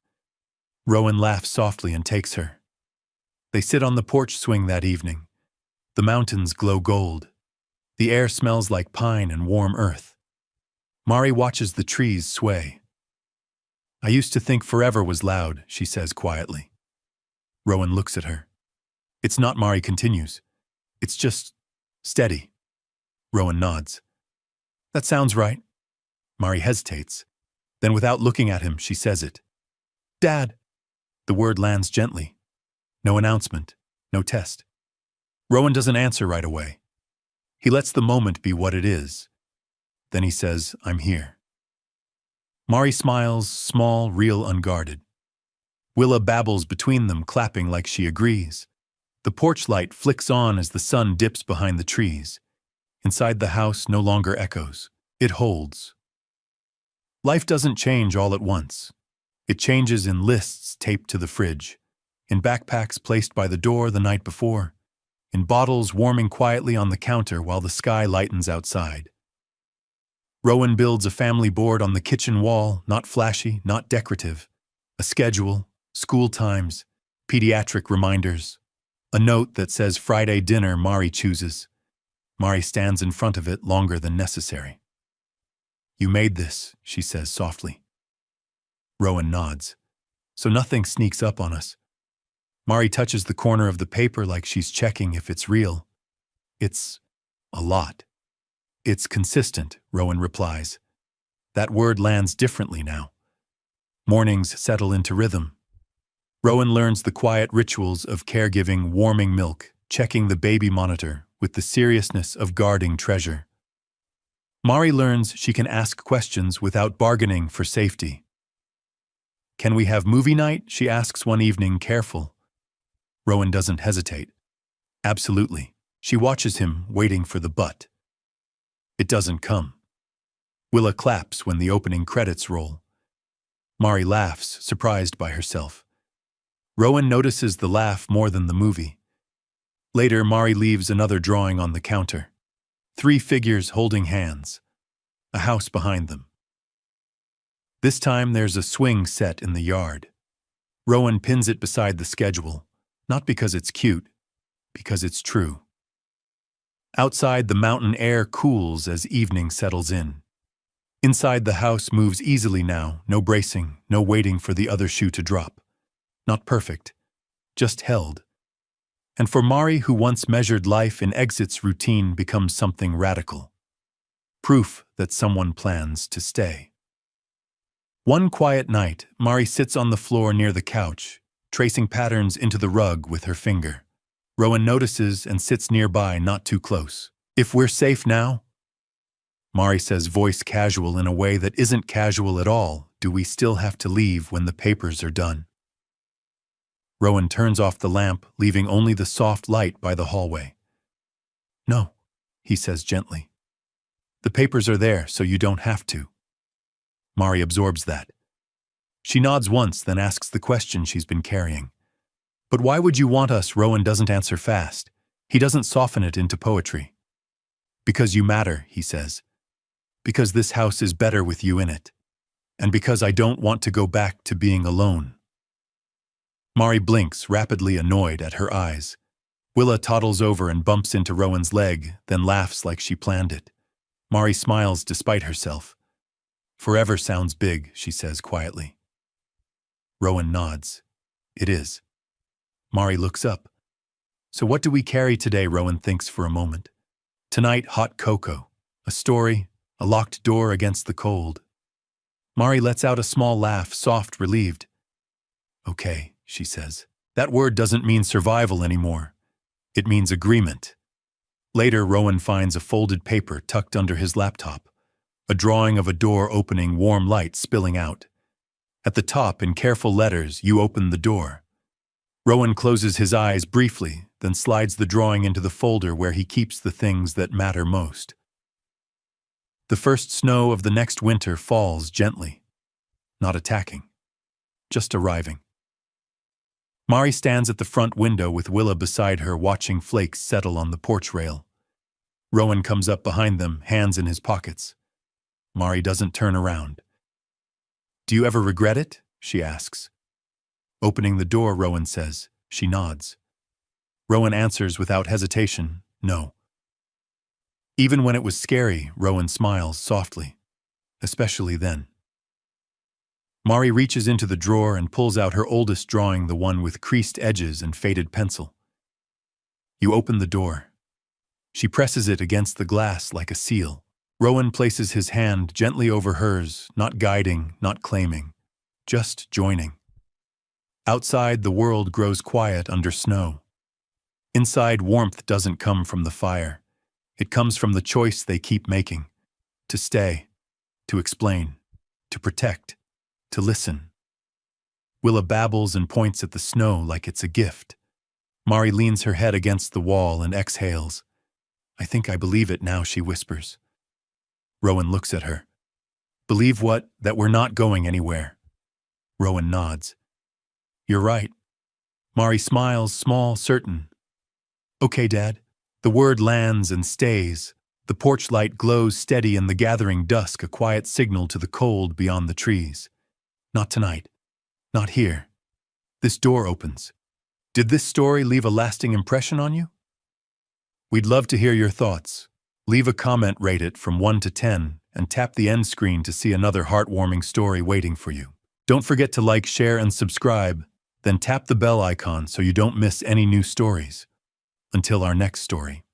Rowan laughs softly and takes her. They sit on the porch swing that evening. The mountains glow gold. The air smells like pine and warm earth. Mari watches the trees sway. "I used to think forever was loud," she says quietly. Rowan looks at her. "It's not," Mari continues. "It's just steady." Rowan nods. "That sounds right." Mari hesitates. Then, without looking at him, she says it. "Dad." The word lands gently. No announcement, no test. Rowan doesn't answer right away. He lets the moment be what it is. Then he says, "I'm here." Mari smiles, small, real, unguarded. Willa babbles between them, clapping like she agrees. The porch light flicks on as the sun dips behind the trees. Inside the house no longer echoes. It holds. Life doesn't change all at once. It changes in lists taped to the fridge, in backpacks placed by the door the night before, in bottles warming quietly on the counter while the sky lightens outside. Rowan builds a family board on the kitchen wall, not flashy, not decorative. A schedule, school times, pediatric reminders. A note that says Friday dinner Mari chooses. Mari stands in front of it longer than necessary. "You made this," she says softly. Rowan nods. "So nothing sneaks up on us." Mari touches the corner of the paper like she's checking if it's real. "It's a lot." "It's consistent," Rowan replies. That word lands differently now. Mornings settle into rhythm. Rowan learns the quiet rituals of caregiving, warming milk, checking the baby monitor with the seriousness of guarding treasure. Mari learns she can ask questions without bargaining for safety. "Can we have movie night?" she asks one evening, careful. Rowan doesn't hesitate. "Absolutely." She watches him, waiting for the but. It doesn't come. Willa claps when the opening credits roll. Mari laughs, surprised by herself. Rowan notices the laugh more than the movie. Later, Mari leaves another drawing on the counter. 3 figures holding hands. A house behind them. This time there's a swing set in the yard. Rowan pins it beside the schedule, not because it's cute, because it's true. Outside, the mountain air cools as evening settles in. Inside, the house moves easily now, no bracing, no waiting for the other shoe to drop. Not perfect, just held. And for Mari, who once measured life in exits, routine becomes something radical. Proof that someone plans to stay. One quiet night, Mari sits on the floor near the couch, tracing patterns into the rug with her finger. Rowan notices and sits nearby, not too close. "If we're safe now?" Mari says, voice casual in a way that isn't casual at all. "Do we still have to leave when the papers are done?" Rowan turns off the lamp, leaving only the soft light by the hallway. "No," he says gently. "The papers are there, so you don't have to." Mari absorbs that. She nods once, then asks the question she's been carrying. "But why would you want us?" Rowan doesn't answer fast. He doesn't soften it into poetry. "Because you matter," he says. "Because this house is better with you in it. And because I don't want to go back to being alone." Mari blinks, rapidly annoyed at her eyes. Willa toddles over and bumps into Rowan's leg, then laughs like she planned it. Mari smiles despite herself. "Forever sounds big," she says quietly. Rowan nods. "It is." Mari looks up. "So what do we carry today?" Rowan thinks for a moment. "Tonight, hot cocoa. A story, a locked door against the cold." Mari lets out a small laugh, soft, relieved. "Okay," she says. That word doesn't mean survival anymore. It means agreement. Later, Rowan finds a folded paper tucked under his laptop. A drawing of a door opening, warm light spilling out. At the top, in careful letters, you open the door. Rowan closes his eyes briefly, then slides the drawing into the folder where he keeps the things that matter most. The first snow of the next winter falls gently, not attacking, just arriving. Mari stands at the front window with Willa beside her, watching flakes settle on the porch rail. Rowan comes up behind them, hands in his pockets. Mari doesn't turn around. "Do you ever regret it?" she asks. Opening the door, Rowan says. She nods. Rowan answers without hesitation, "No." Even when it was scary, Rowan smiles softly, especially then. Mari reaches into the drawer and pulls out her oldest drawing, the one with creased edges and faded pencil. You open the door. She presses it against the glass like a seal. Rowan places his hand gently over hers, not guiding, not claiming, just joining. Outside, the world grows quiet under snow. Inside, warmth doesn't come from the fire. It comes from the choice they keep making. To stay, to explain, to protect, to listen. Willa babbles and points at the snow like it's a gift. Mari leans her head against the wall and exhales. "I think I believe it now," she whispers. Rowan looks at her. "Believe what? That we're not going anywhere." Rowan nods. "You're right." Mari smiles, small, certain. "Okay, Dad." The word lands and stays. The porch light glows steady in the gathering dusk, a quiet signal to the cold beyond the trees. Not tonight. Not here. This door opens. Did this story leave a lasting impression on you? We'd love to hear your thoughts. Leave a comment, rate it from 1 to 10, and tap the end screen to see another heartwarming story waiting for you. Don't forget to like, share, and subscribe, then tap the bell icon so you don't miss any new stories. Until our next story.